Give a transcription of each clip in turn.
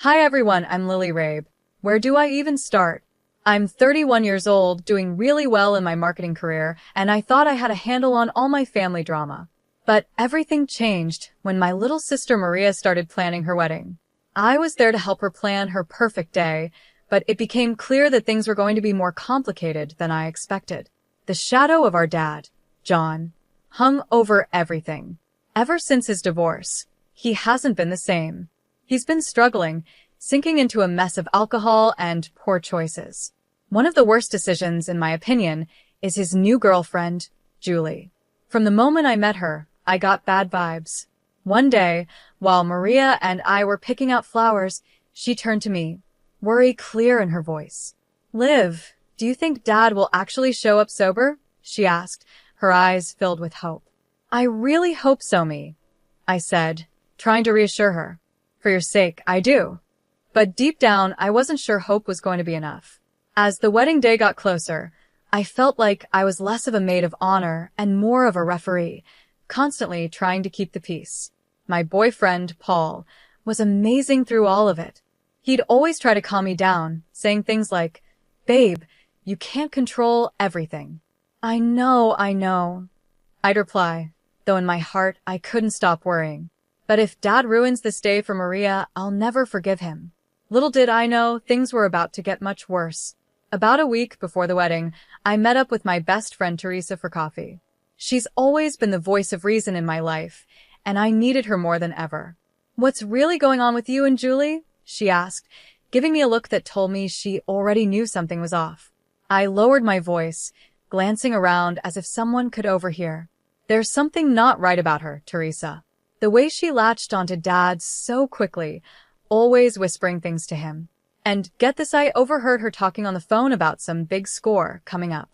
Hi everyone, I'm Lily Rabe. Where do I even start? I'm 31 years old, doing really well in my marketing career, and I thought I had a handle on all my family drama. But everything changed when my little sister Maria started planning her wedding. I was there to help her plan her perfect day, but it became clear that things were going to be more complicated than I expected. The shadow of our dad, John, hung over everything. Ever since his divorce, he hasn't been the same. He's been struggling, sinking into a mess of alcohol and poor choices. One of the worst decisions, in my opinion, is his new girlfriend, Julie. From the moment I met her, I got bad vibes. One day, while Maria and I were picking out flowers, she turned to me, worry clear in her voice. "Liv, do you think Dad will actually show up sober?" she asked, her eyes filled with hope. "I really hope so, me," I said, trying to reassure her. "For your sake, I do." But deep down, I wasn't sure hope was going to be enough. As the wedding day got closer, I felt like I was less of a maid of honor and more of a referee, constantly trying to keep the peace. My boyfriend, Paul, was amazing through all of it. He'd always try to calm me down, saying things like, "Babe, you can't control everything." I know. I'd reply, though in my heart I couldn't stop worrying. But if Dad ruins this day for Maria, I'll never forgive him. Little did I know, things were about to get much worse. About a week before the wedding, I met up with my best friend Teresa for coffee. She's always been the voice of reason in my life, and I needed her more than ever. "What's really going on with you and Julie?" she asked, giving me a look that told me she already knew something was off. I lowered my voice, glancing around as if someone could overhear. "There's something not right about her, Teresa." The way she latched onto Dad so quickly, always whispering things to him. And get this, I overheard her talking on the phone about some big score coming up.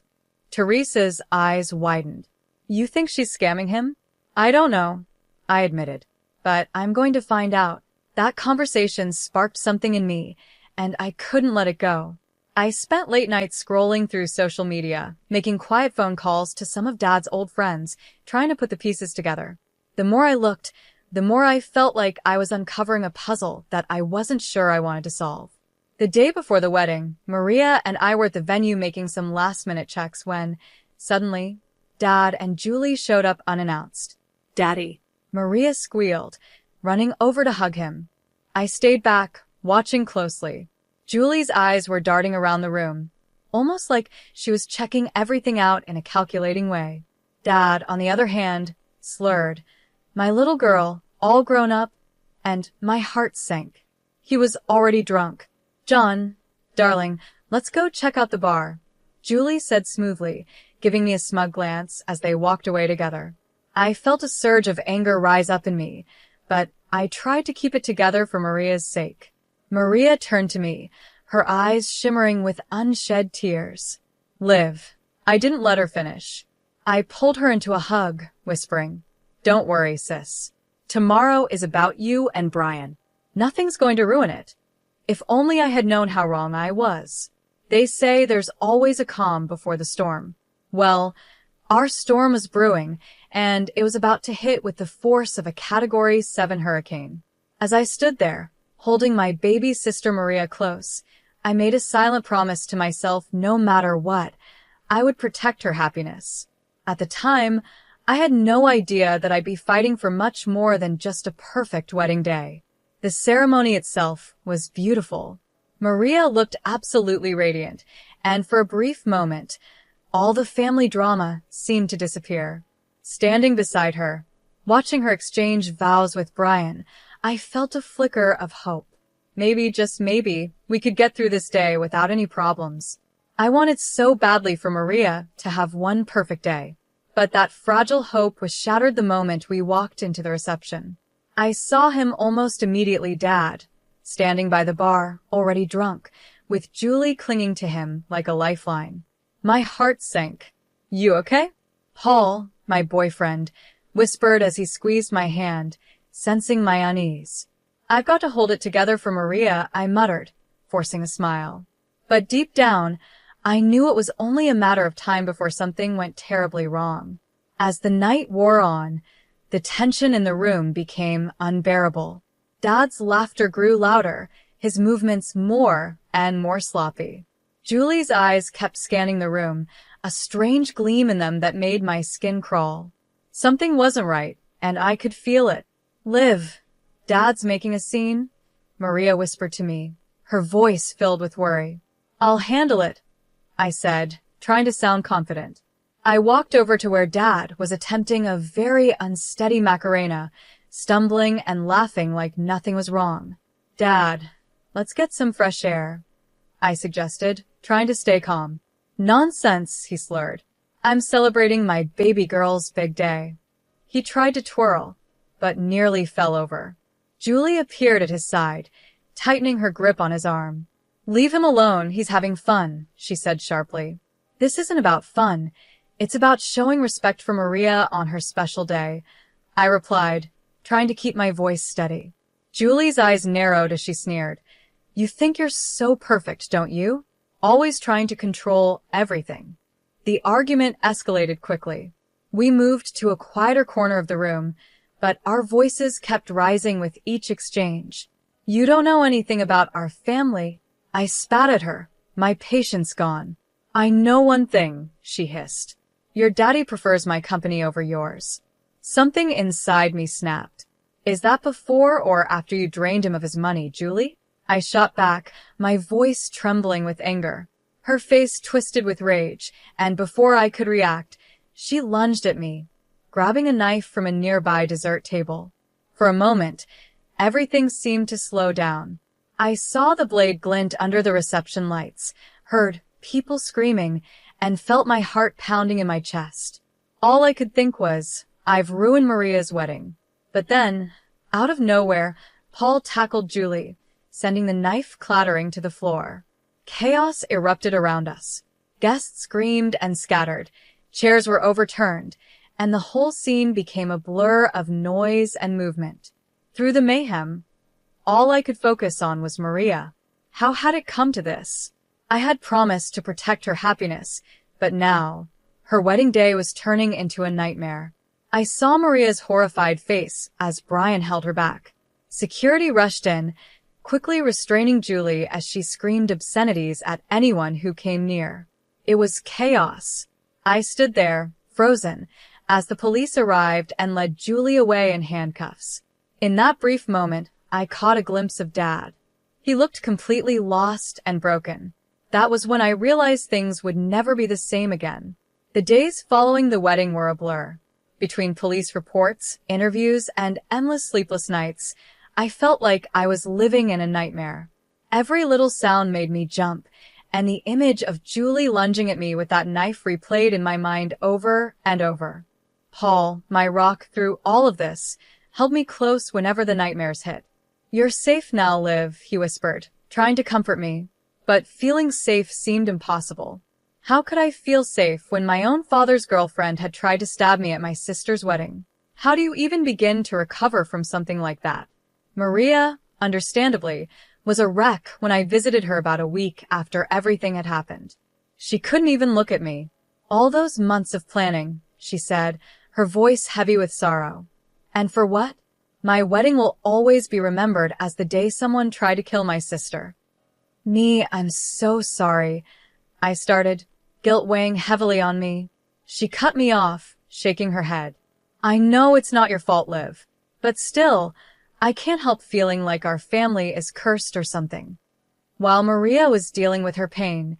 Teresa's eyes widened. "You think she's scamming him?" "I don't know," I admitted. "But I'm going to find out." That conversation sparked something in me, and I couldn't let it go. I spent late nights scrolling through social media, making quiet phone calls to some of Dad's old friends, trying to put the pieces together. The more I looked, the more I felt like I was uncovering a puzzle that I wasn't sure I wanted to solve. The day before the wedding, Maria and I were at the venue making some last-minute checks when, suddenly, Dad and Julie showed up unannounced. "Daddy," Maria squealed, running over to hug him. I stayed back, watching closely. Julie's eyes were darting around the room, almost like she was checking everything out in a calculating way. Dad, on the other hand, slurred, "My little girl, all grown up," and my heart sank. He was already drunk. "John, darling, let's go check out the bar," Julie said smoothly, giving me a smug glance as they walked away together. I felt a surge of anger rise up in me, but I tried to keep it together for Maria's sake. Maria turned to me, her eyes shimmering with unshed tears. "Liv." I didn't let her finish. I pulled her into a hug, whispering, "Don't worry, sis. Tomorrow is about you and Brian. Nothing's going to ruin it." If only I had known how wrong I was. They say there's always a calm before the storm. Well, our storm was brewing, and it was about to hit with the force of a Category 7 hurricane. As I stood there, holding my baby sister Maria close, I made a silent promise to myself no matter what, I would protect her happiness. At the time, I had no idea that I'd be fighting for much more than just a perfect wedding day. The ceremony itself was beautiful. Maria looked absolutely radiant, and for a brief moment, all the family drama seemed to disappear. Standing beside her, watching her exchange vows with Brian, I felt a flicker of hope. Maybe, just maybe, we could get through this day without any problems. I wanted so badly for Maria to have one perfect day. But that fragile hope was shattered the moment we walked into the reception. I saw him almost immediately, Dad, standing by the bar, already drunk, with Julie clinging to him like a lifeline. My heart sank. "You okay?" Paul, my boyfriend, whispered as he squeezed my hand, sensing my unease. "I've got to hold it together for Maria," I muttered, forcing a smile. But deep down, I knew it was only a matter of time before something went terribly wrong. As the night wore on, the tension in the room became unbearable. Dad's laughter grew louder, his movements more and more sloppy. Julie's eyes kept scanning the room, a strange gleam in them that made my skin crawl. Something wasn't right, and I could feel it. "Liv, Dad's making a scene," Maria whispered to me, her voice filled with worry. "I'll handle it," I said, trying to sound confident. I walked over to where Dad was attempting a very unsteady Macarena, stumbling and laughing like nothing was wrong. "Dad, let's get some fresh air," I suggested, trying to stay calm. "Nonsense," he slurred. "I'm celebrating my baby girl's big day." He tried to twirl, but nearly fell over. Julie appeared at his side, tightening her grip on his arm. "Leave him alone, he's having fun," she said sharply. "This isn't about fun. It's about showing respect for Maria on her special day," I replied, trying to keep my voice steady. Julie's eyes narrowed as she sneered. "You think you're so perfect, don't you? Always trying to control everything." The argument escalated quickly. We moved to a quieter corner of the room, but our voices kept rising with each exchange. "You don't know anything about our family." I spat at her, my patience gone. "I know one thing," she hissed. "Your daddy prefers my company over yours." Something inside me snapped. "Is that before or after you drained him of his money, Julie?" I shot back, my voice trembling with anger. Her face twisted with rage, and before I could react, she lunged at me, grabbing a knife from a nearby dessert table. For a moment, everything seemed to slow down. I saw the blade glint under the reception lights, heard people screaming, and felt my heart pounding in my chest. All I could think was, I've ruined Maria's wedding. But then, out of nowhere, Paul tackled Julie, sending the knife clattering to the floor. Chaos erupted around us. Guests screamed and scattered, chairs were overturned, and the whole scene became a blur of noise and movement. Through the mayhem, all I could focus on was Maria. How had it come to this? I had promised to protect her happiness, but now, her wedding day was turning into a nightmare. I saw Maria's horrified face as Brian held her back. Security rushed in, quickly restraining Julie as she screamed obscenities at anyone who came near. It was chaos. I stood there, frozen, as the police arrived and led Julie away in handcuffs. In that brief moment, I caught a glimpse of Dad. He looked completely lost and broken. That was when I realized things would never be the same again. The days following the wedding were a blur. Between police reports, interviews, and endless sleepless nights, I felt like I was living in a nightmare. Every little sound made me jump, and the image of Julie lunging at me with that knife replayed in my mind over and over. Paul, my rock through all of this, held me close whenever the nightmares hit. "You're safe now, Liv," he whispered, trying to comfort me. But feeling safe seemed impossible. How could I feel safe when my own father's girlfriend had tried to stab me at my sister's wedding? How do you even begin to recover from something like that? Maria, understandably, was a wreck when I visited her about a week after everything had happened. She couldn't even look at me. "All those months of planning," she said, her voice heavy with sorrow. "And for what? My wedding will always be remembered as the day someone tried to kill my sister." "I'm so sorry," I started, guilt weighing heavily on me. She cut me off, shaking her head. "I know it's not your fault, Liv. But still, I can't help feeling like our family is cursed or something." While Maria was dealing with her pain,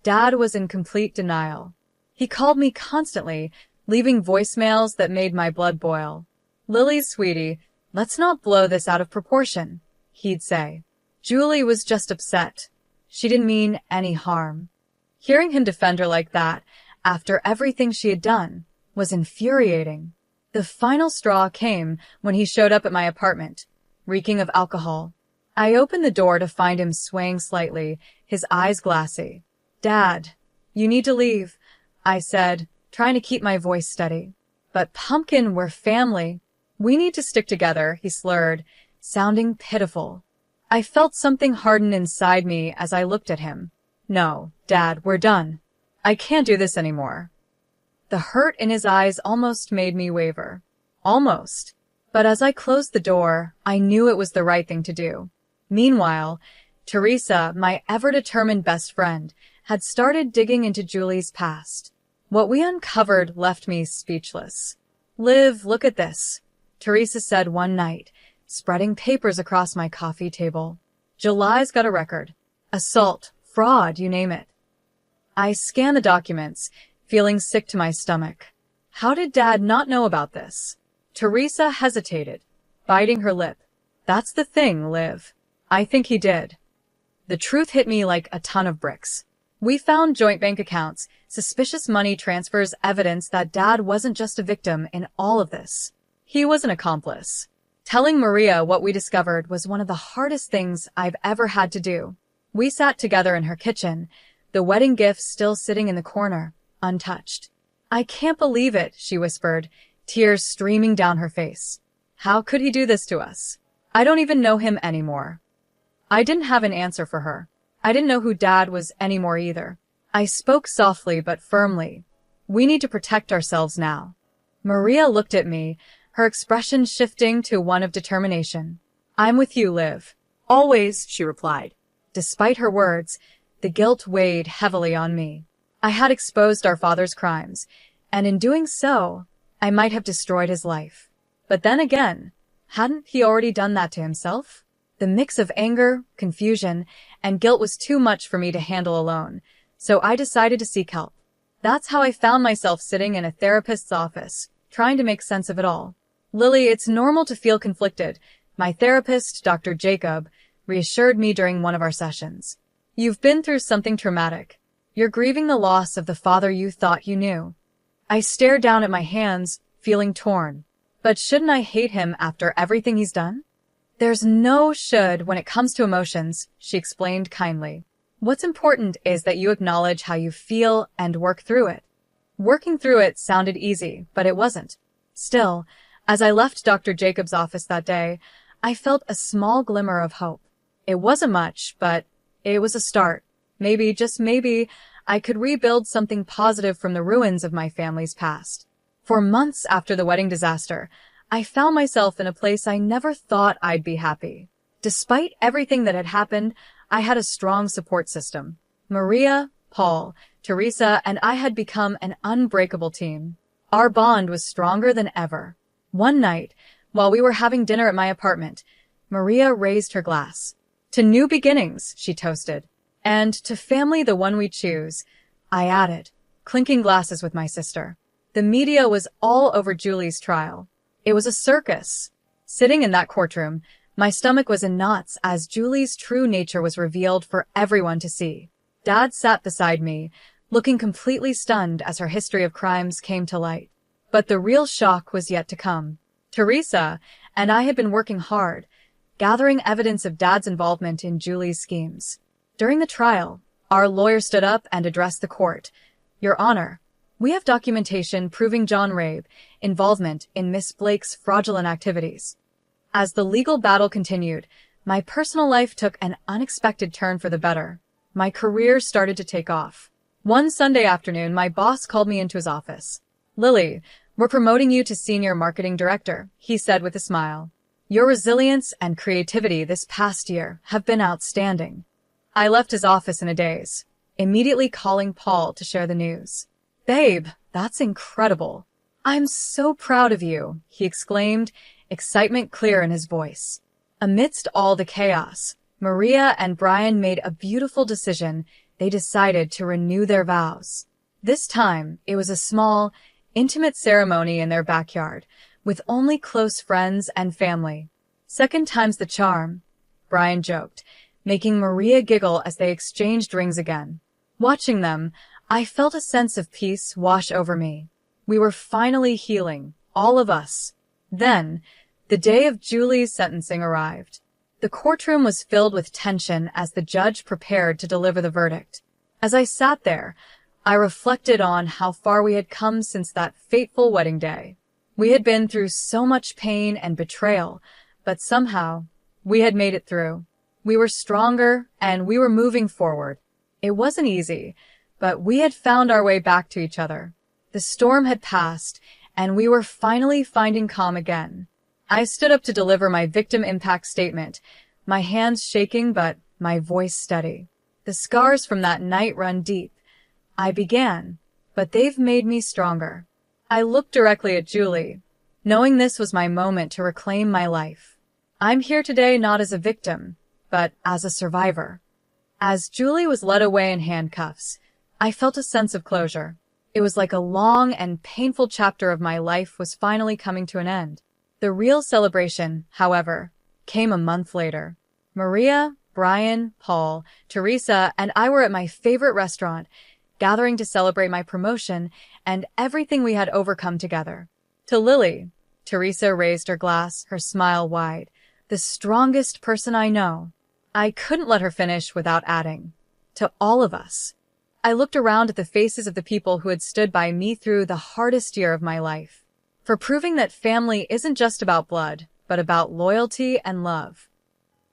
Dad was in complete denial. He called me constantly, leaving voicemails that made my blood boil. "Lily, sweetie, let's not blow this out of proportion," he'd say. Julie was just upset. She didn't mean any harm. Hearing him defend her like that, after everything she had done, was infuriating. The final straw came when he showed up at my apartment, reeking of alcohol. I opened the door to find him swaying slightly, his eyes glassy. "Dad, you need to leave," I said, trying to keep my voice steady. "But Pumpkin, we're family. We need to stick together," he slurred, sounding pitiful. I felt something harden inside me as I looked at him. "No, Dad, we're done. I can't do this anymore." The hurt in his eyes almost made me waver. Almost. But as I closed the door, I knew it was the right thing to do. Meanwhile, Teresa, my ever-determined best friend, had started digging into Julie's past. What we uncovered left me speechless. "Liv, look at this," Teresa said one night, spreading papers across my coffee table. "July's got a record. Assault, fraud, you name it." I scanned the documents, feeling sick to my stomach. How did Dad not know about this? Teresa hesitated, biting her lip. "That's the thing, Liv. I think he did." The truth hit me like a ton of bricks. We found joint bank accounts, suspicious money transfers, evidence that Dad wasn't just a victim in all of this. He was an accomplice. Telling Maria what we discovered was one of the hardest things I've ever had to do. We sat together in her kitchen, the wedding gifts still sitting in the corner, untouched. "I can't believe it," she whispered, tears streaming down her face. "How could he do this to us? I don't even know him anymore." I didn't have an answer for her. I didn't know who Dad was anymore either. I spoke softly but firmly. "We need to protect ourselves now." Maria looked at me, her expression shifting to one of determination. "I'm with you, Liv." "Always," she replied. Despite her words, the guilt weighed heavily on me. I had exposed our father's crimes, and in doing so, I might have destroyed his life. But then again, hadn't he already done that to himself? The mix of anger, confusion, and guilt was too much for me to handle alone, so I decided to seek help. That's how I found myself sitting in a therapist's office, trying to make sense of it all. "Lily, it's normal to feel conflicted," my therapist, Dr. Jacob, reassured me during one of our sessions. "You've been through something traumatic. You're grieving the loss of the father you thought you knew." I stared down at my hands, feeling torn. But shouldn't I hate him after everything he's done? "There's no should when it comes to emotions," she explained kindly. "What's important is that you acknowledge how you feel and work through it." Working through it sounded easy, but it wasn't. Still, as I left Dr. Jacob's office that day, I felt a small glimmer of hope. It wasn't much, but it was a start. Maybe, just maybe, I could rebuild something positive from the ruins of my family's past. For months after the wedding disaster, I found myself in a place I never thought I'd be happy. Despite everything that had happened, I had a strong support system. Maria, Paul, Teresa, and I had become an unbreakable team. Our bond was stronger than ever. One night, while we were having dinner at my apartment, Maria raised her glass. "To new beginnings," she toasted. "And to family, the one we choose," I added, clinking glasses with my sister. The media was all over Julie's trial. It was a circus. Sitting in that courtroom, my stomach was in knots as Julie's true nature was revealed for everyone to see. Dad sat beside me, looking completely stunned as her history of crimes came to light. But the real shock was yet to come. Teresa and I had been working hard, gathering evidence of Dad's involvement in Julie's schemes. During the trial, our lawyer stood up and addressed the court. "Your Honor, we have documentation proving John Rabe's involvement in Miss Blake's fraudulent activities." As the legal battle continued, my personal life took an unexpected turn for the better. My career started to take off. One Sunday afternoon, my boss called me into his office. "Lily, we're promoting you to senior marketing director," he said with a smile. "Your resilience and creativity this past year have been outstanding." I left his office in a daze, immediately calling Paul to share the news. "Babe, that's incredible. I'm so proud of you," he exclaimed, excitement clear in his voice. Amidst all the chaos, Maria and Brian made a beautiful decision. They decided to renew their vows. This time, it was a small, intimate ceremony in their backyard, with only close friends and family. "Second time's the charm," Brian joked, making Maria giggle as they exchanged rings again. Watching them, I felt a sense of peace wash over me. We were finally healing, all of us. Then, the day of Julie's sentencing arrived. The courtroom was filled with tension as the judge prepared to deliver the verdict. As I sat there, I reflected on how far we had come since that fateful wedding day. We had been through so much pain and betrayal, but somehow, we had made it through. We were stronger, and we were moving forward. It wasn't easy, but we had found our way back to each other. The storm had passed, and we were finally finding calm again. I stood up to deliver my victim impact statement, my hands shaking but my voice steady. The scars from that night run deep. I began, but they've made me stronger. I looked directly at Julie, knowing this was my moment to reclaim my life. I'm here today not as a victim, but as a survivor. As Julie was led away in handcuffs, I felt a sense of closure. It was like a long and painful chapter of my life was finally coming to an end. The real celebration, however, came a month later. Maria, Brian, Paul, Teresa, and I were at my favorite restaurant, gathering to celebrate my promotion and everything we had overcome together. To Lily, Teresa raised her glass, her smile wide. The strongest person I know. I couldn't let her finish without adding. To all of us. I looked around at the faces of the people who had stood by me through the hardest year of my life. For proving that family isn't just about blood, but about loyalty and love.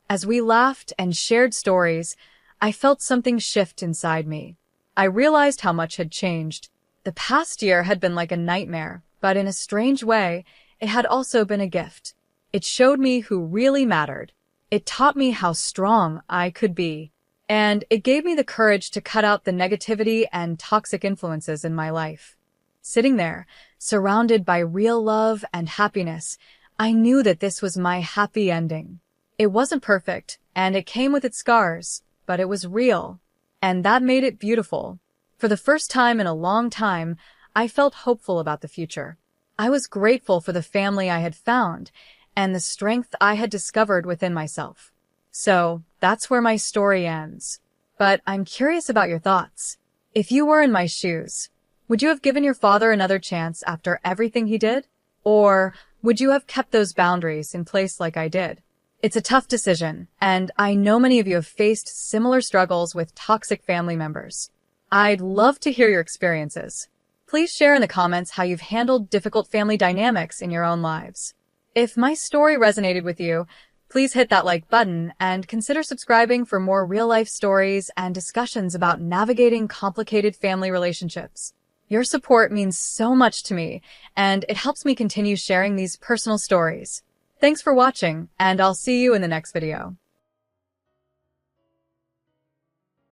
As we laughed and shared stories, I felt something shift inside me. I realized how much had changed. The past year had been like a nightmare, but in a strange way, it had also been a gift. It showed me who really mattered. It taught me how strong I could be. And it gave me the courage to cut out the negativity and toxic influences in my life. Sitting there, surrounded by real love and happiness, I knew that this was my happy ending. It wasn't perfect, and it came with its scars, but it was real. And that made it beautiful. For the first time in a long time, I felt hopeful about the future. I was grateful for the family I had found and the strength I had discovered within myself. So, that's where my story ends. But I'm curious about your thoughts. If you were in my shoes, would you have given your father another chance after everything he did? Or would you have kept those boundaries in place like I did? It's a tough decision, and I know many of you have faced similar struggles with toxic family members. I'd love to hear your experiences. Please share in the comments how you've handled difficult family dynamics in your own lives. If my story resonated with you, please hit that like button and consider subscribing for more real-life stories and discussions about navigating complicated family relationships. Your support means so much to me, and it helps me continue sharing these personal stories. Thanks for watching, and I'll see you in the next video.